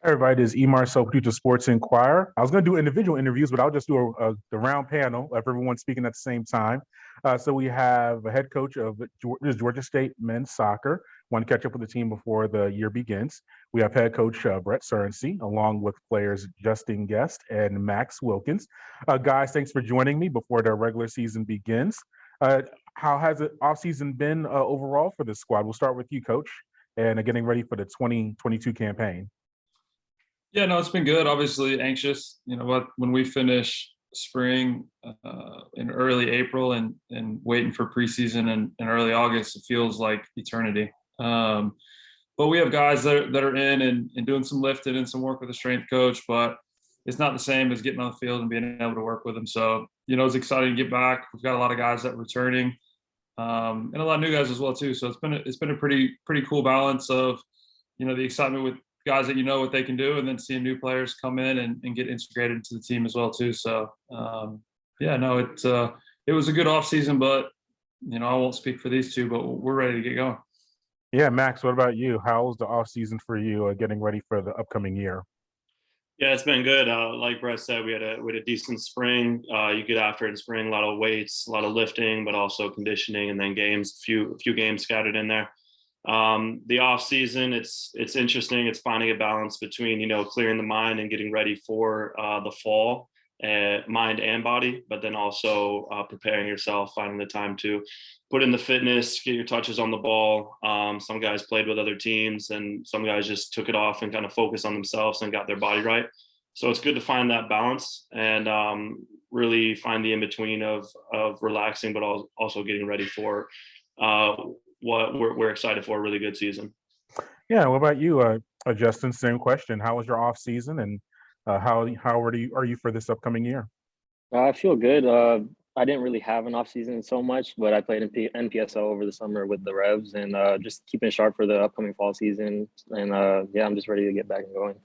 Everybody, this is Emar Soputu to Sports Inquirer. I was going to do individual interviews, but I'll just do the round panel of everyone speaking at the same time. So we have a head coach of Georgia State men's soccer. Want to catch up with the team before the year begins. We have head coach Brett Surrency, along with players Justin Guest and Max Wilkins. Guys, thanks for joining me before the regular season begins. How has the offseason been overall for the squad? We'll start with you, coach, and getting ready for the 2022 campaign. Yeah, no, it's been good. Obviously anxious. You know what? When we finish spring in early April and waiting for preseason in early August, it feels like eternity. But we have guys that are in and doing some lifting and some work with the strength coach, but it's not the same as getting on the field and being able to work with them. So, it's exciting to get back. We've got a lot of guys that are returning, and a lot of new guys as well too. So it's been a pretty cool balance of, the excitement with guys that what they can do, and then seeing new players come in and get integrated into the team as well too. So it was a good off season, but I won't speak for these two, but we're ready to get going. Yeah, Max, what about you? How's the off season for you, getting ready for the upcoming year? Yeah, it's been good. Like Brett said, we had a decent spring. You get after it in spring, a lot of weights, a lot of lifting, but also conditioning, and then games, a few games scattered in there. The off season, it's interesting. It's finding a balance between clearing the mind and getting ready for the fall, mind and body, but then also preparing yourself, finding the time to put in the fitness, get your touches on the ball. Some guys played with other teams, and some guys just took it off and kind of focused on themselves and got their body right. So it's good to find that balance and really find the in between of relaxing, but also getting ready for what we're excited for, a really good season. Yeah, what about you, Justin? Same question. How was your off season, and how are you for this upcoming year? I feel good. I didn't really have an off season so much, but I played in NPSL over the summer with the Revs, and just keeping it sharp for the upcoming fall season. And I'm just ready to get back and going.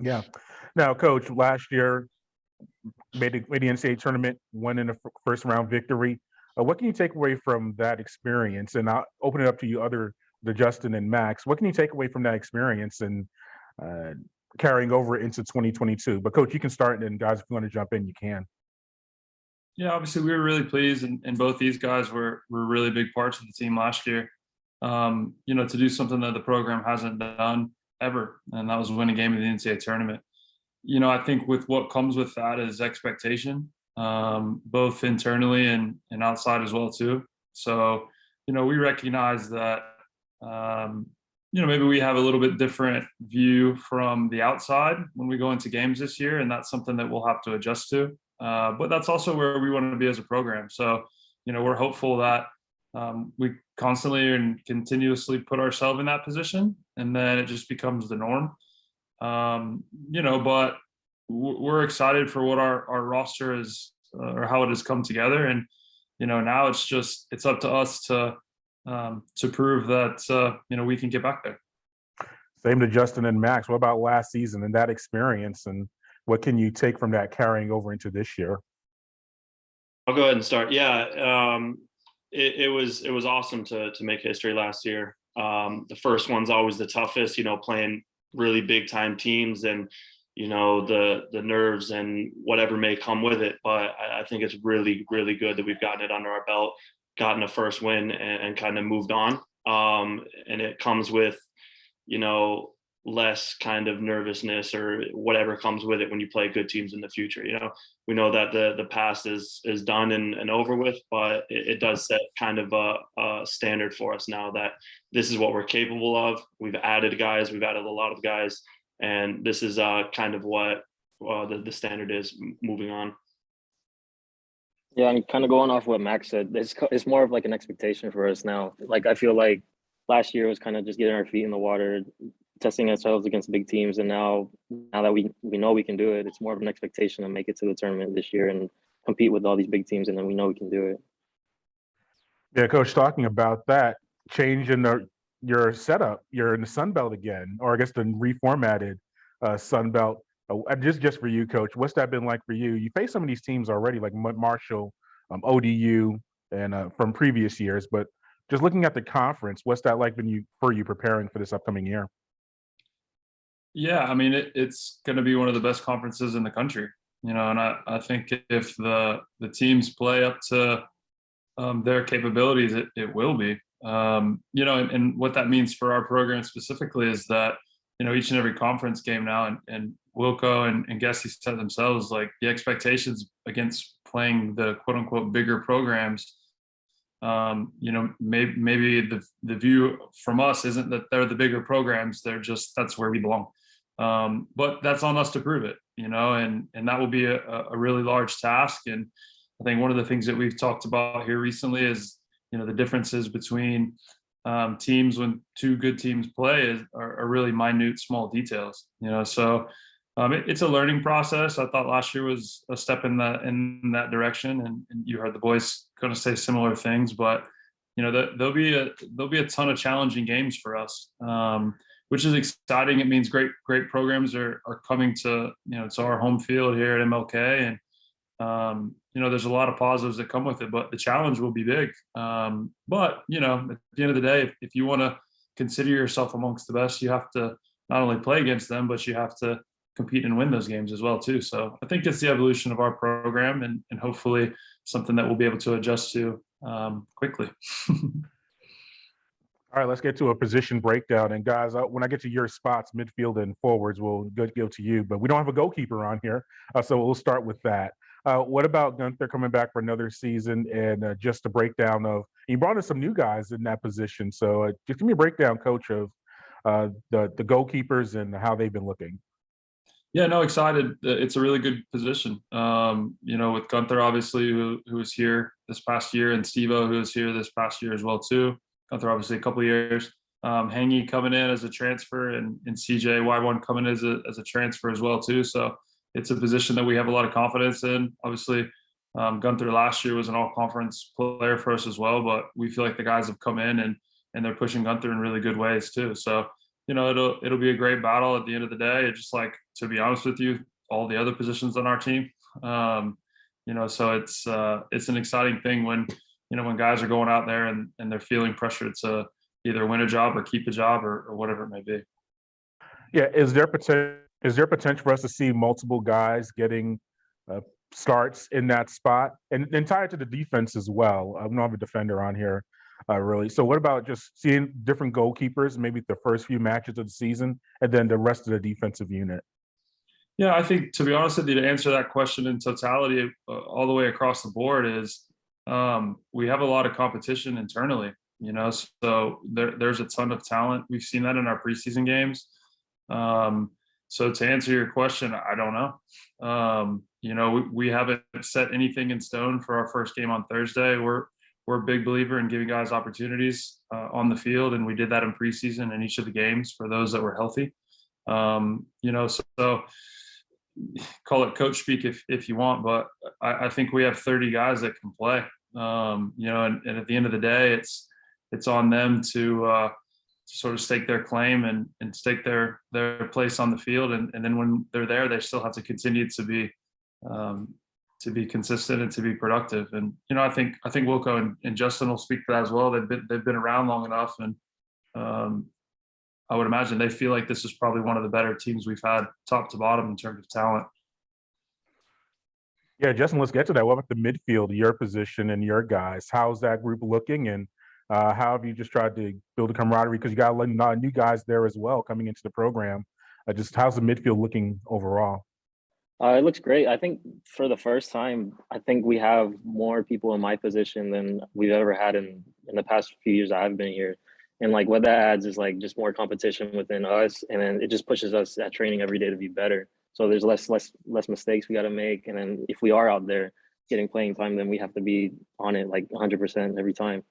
Yeah. Now, coach, last year made the NCAA tournament, won in the first round victory. What can you take away from that experience? And I'll open it up to you, the Justin and Max. What can you take away from that experience and carrying over into 2022? But coach, you can start, and then guys, if you want to jump in, you can. Yeah, obviously we were really pleased, and both these guys were really big parts of the team last year. To do something that the program hasn't done ever, and that was win a game in the NCAA tournament. I think with what comes with that is expectation, both internally and outside as well too. So, we recognize that, maybe we have a little bit different view from the outside when we go into games this year, and that's something that we'll have to adjust to. But that's also where we want to be as a program. So, we're hopeful that we constantly and continuously put ourselves in that position, and then it just becomes the norm. But we're excited for what our roster is, or how it has come together. And, now it's up to us to prove that, we can get back there. Same to Justin and Max. What about last season and that experience, and what can you take from that carrying over into this year? I'll go ahead and start. Yeah, it was awesome to make history last year. The first one's always the toughest, playing really big time teams, and the nerves and whatever may come with it. But I think it's really good that we've gotten it under our belt, gotten a first win, and kind of moved on. And it comes with less kind of nervousness or whatever comes with it when you play good teams in the future. We know that the past is done and over with, but it does set kind of a standard for us now that this is what we're capable of. We've added a lot of guys, and this is kind of what the standard is moving on. Yeah, and kind of going off what Max said, it's more of like an expectation for us now. Like, I feel like last year was kind of just getting our feet in the water, testing ourselves against big teams, and now that we know we can do it, it's more of an expectation to make it to the tournament this year and compete with all these big teams, and then we know we can do it. Yeah, coach, talking about that change in your setup, you're in the Sun Belt again, or I guess the reformatted Sun Belt. Just for you, coach, what's that been like for you? You face some of these teams already, like Marshall, ODU, and from previous years, but just looking at the conference, what's that like for you preparing for this upcoming year? Yeah, I mean, it's going to be one of the best conferences in the country, and I think if the teams play up to their capabilities, it will be. And what that means for our program specifically is that, each and every conference game now, and Wilco and Guest said themselves, like the expectations against playing the quote unquote bigger programs, maybe the view from us isn't that they're the bigger programs. They're just, that's where we belong. But that's on us to prove it, and that will be a really large task. And I think one of the things that we've talked about here recently is, the differences between teams when two good teams play are really minute, small details, so it's a learning process. I thought last year was a step in that direction, and you heard the boys going to say similar things, but there'll be a ton of challenging games for us, which is exciting. It means great programs are coming to to our home field here at MLK, and there's a lot of positives that come with it, but the challenge will be big. But at the end of the day, if you want to consider yourself amongst the best, you have to not only play against them, but you have to compete and win those games as well too. So I think it's the evolution of our program, and hopefully something that we'll be able to adjust to quickly. All right, let's get to a position breakdown. And guys, when I get to your spots, midfield and forwards, we'll go to you. But we don't have a goalkeeper on here, so we'll start with that. What about Gunther coming back for another season, and just a breakdown of, you brought in some new guys in that position. So just give me a breakdown, Coach, of the goalkeepers and how they've been looking. Yeah, no, excited. It's a really good position. With Gunther, obviously, who was here this past year, and Steve-O, who was here this past year as well too. Gunther, obviously, a couple of years. Hangy coming in as a transfer, and CJ Y1 coming in as a transfer as well too. So it's a position that we have a lot of confidence in. Obviously, Gunther last year was an all-conference player for us as well, but we feel like the guys have come in and they're pushing Gunther in really good ways too. So it'll be a great battle at the end of the day. It's just like, to be honest with you, all the other positions on our team. So it's an exciting thing when guys are going out there and they're feeling pressure to either win a job or keep a job or whatever it may be. Yeah, is there potential for us to see multiple guys getting starts in that spot, and tie it to the defense as well? I don't have a defender on here, really. So what about just seeing different goalkeepers, maybe the first few matches of the season, and then the rest of the defensive unit? Yeah, I think, to be honest with you, to answer that question in totality, all the way across the board, is we have a lot of competition internally, so there's a ton of talent. We've seen that in our preseason games. So to answer your question, I don't know. We haven't set anything in stone for our first game on Thursday. We're a big believer in giving guys opportunities on the field, and we did that in preseason in each of the games for those that were healthy. So call it coach speak if you want, but I think we have 30 guys that can play. And at the end of the day, it's on them to sort of stake their claim and stake their place on the field, and then when they're there, they still have to continue to be consistent and to be productive. And I think Wilco and Justin will speak to that as well. They've been around long enough, and I would imagine they feel like this is probably one of the better teams we've had top to bottom in terms of talent. Yeah, Justin, let's get to that. What about the midfield, your position and your guys? How's that group looking, and how have you just tried to build a camaraderie? Because you got a lot of new guys there as well coming into the program. Just how's the midfield looking overall? It looks great. I think for the first time, I think we have more people in my position than we've ever had in the past few years I've been here. And like what that adds is like just more competition within us, and then it just pushes us at training every day to be better. So there's less mistakes we got to make, and then if we are out there getting playing time, then we have to be on it like 100% every time.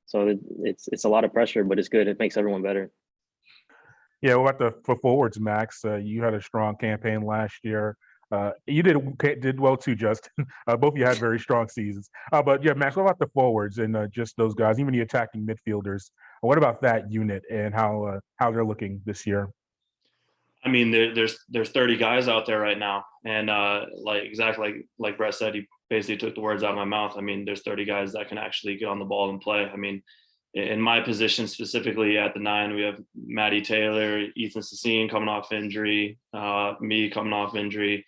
So it's a lot of pressure, but it's good. It makes everyone better. Yeah, what about for forwards, Max? You had a strong campaign last year. You did well too, Justin. Both of you had very strong seasons. But yeah, Max, what about the forwards and just those guys, even the attacking midfielders? What about that unit and how they're looking this year? I mean, there's 30 guys out there right now, and like Brett said, he basically took the words out of my mouth. I mean, there's 30 guys that can actually get on the ball and play. I mean, in my position specifically at the 9, we have Matty Taylor, Ethan Sassine coming off injury, me coming off injury.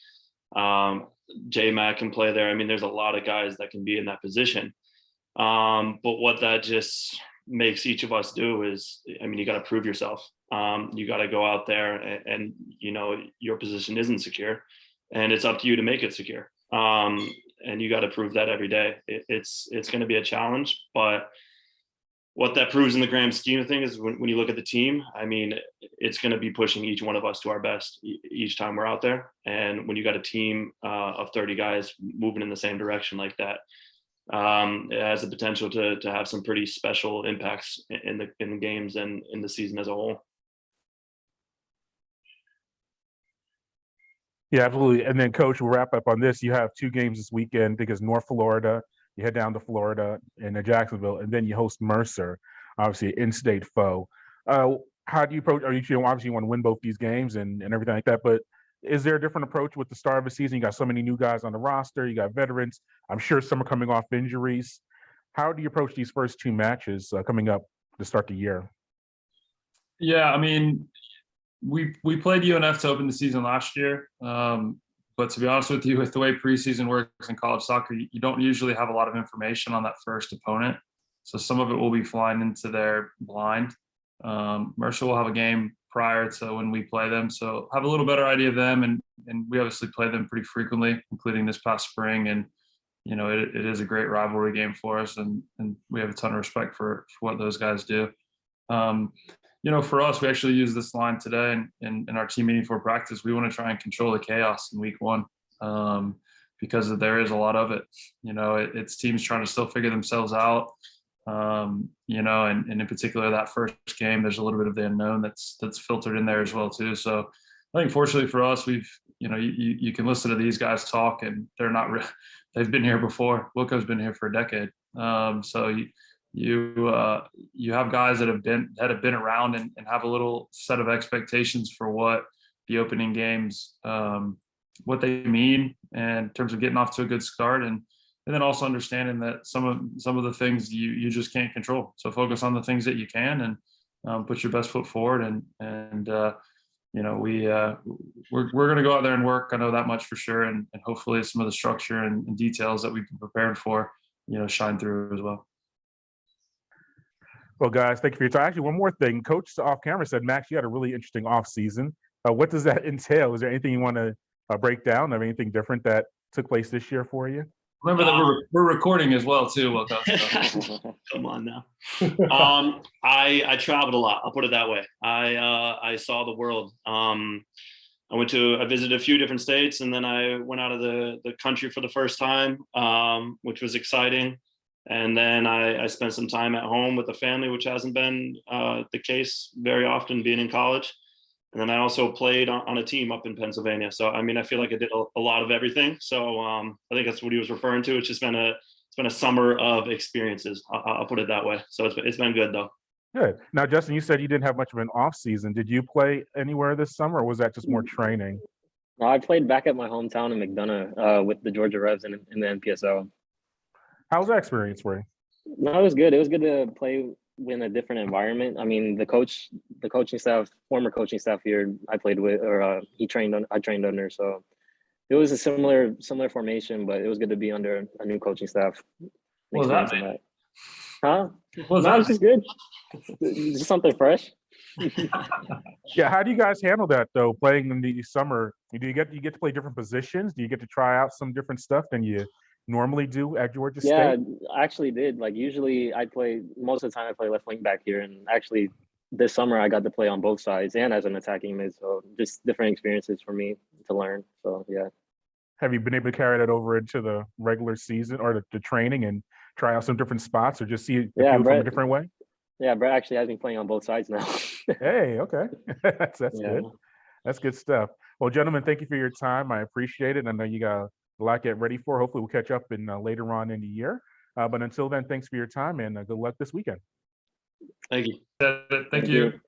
J-Mac can play there. I mean, there's a lot of guys that can be in that position. But what that just makes each of us do is, I mean, you got to prove yourself. You got to go out there and, you know, your position isn't secure, and it's up to you to make it secure. And you got to prove that every day. It's going to be a challenge, but what that proves in the grand scheme of things is when you look at the team, I mean, it's going to be pushing each one of us to our best each time we're out there. And when you got a team of 30 guys moving in the same direction like that, it has the potential to have some pretty special impacts in the games and in the season as a whole. Yeah, absolutely. And then, Coach, we'll wrap up on this. You have 2 games this weekend because North Florida. You head down to Florida and Jacksonville, and then you host Mercer, obviously an in-state foe. How do you approach? Obviously you want to win both these games and everything like that, but is there a different approach with the start of the season? You got so many new guys on the roster. You got veterans. I'm sure some are coming off injuries. How do you approach these first 2 matches coming up to start the year? Yeah, I mean, we played UNF to open the season last year. But to be honest with you, with the way preseason works in college soccer, you don't usually have a lot of information on that first opponent. So some of it will be flying into their blind. Mercer will have a game prior to when we play them, so have a little better idea of them. And we obviously play them pretty frequently, including this past spring. And, you know, it is a great rivalry game for us, and we have a ton of respect for what those guys do. You know, for us, we actually use this line today in our team meeting for practice. We want to try and control the chaos in week 1 because there is a lot of it. You know, it's teams trying to still figure themselves out. You know, and in particular that first game, there's a little bit of the unknown that's filtered in there as well too. So I think fortunately for us, we've, you know, you can listen to these guys talk, and they're not they've been here before. Wilco's been here for a decade. So you have guys that have been around and have a little set of expectations for what the opening games, what they mean, and in terms of getting off to a good start, and then also understanding that some of the things you just can't control. So focus on the things that you can, and put your best foot forward. And you know, we're going to go out there and work. I know that much for sure, and hopefully some of the structure and details that we've been prepared for, you know, shine through as well. Well, guys, thank you for your time. Actually, one more thing. Coach off camera said, Max, you had a really interesting off season. What does that entail? Is there anything you want to break down of anything different that took place this year for you? Remember that we're recording as well too, Wilco. Come on now. I traveled a lot. I'll put it that way. I saw the world. I visited a few different states, and then I went out of the country for the first time, which was exciting. And then I spent some time at home with the family, which hasn't been the case very often being in college. And then I also played on a team up in Pennsylvania. So, I mean, I feel like I did a lot of everything. So I think that's what he was referring to. It's just been a summer of experiences. I'll put it that way. So it's been good though. Good. Now, Justin, you said you didn't have much of an off season. Did you play anywhere this summer, or was that just more training? No, I played back at my hometown in McDonough with the Georgia Revs in the NPSL. How was that experience for you? No, it was good. It was good to play in a different environment. I mean, the coaching staff, former coaching staff here, I played with, or I trained under. So it was a similar formation, but it was good to be under a new coaching staff. What was that, man? Huh? What was that? that? Was just good. Just something fresh. Yeah, how do you guys handle that though? Playing in the summer, do you get to play different positions? Do you get to try out some different stuff than you normally do at Georgia State? Yeah, I actually did. Like usually most of the time I play left wing back here, and actually this summer I got to play on both sides and as an attacking mid. So just different experiences for me to learn. So yeah. Have you been able to carry that over into the regular season or the training and try out some different spots, or just see the field from a different way? Yeah, Brett actually has me playing on both sides now. Hey, okay. That's Yeah. good. That's good stuff. Well, gentlemen, thank you for your time. I appreciate it. I know you got a lot to get ready for. Hopefully we'll catch up in later on in the year. But until then, thanks for your time, and good luck this weekend. Thank you. Thank you.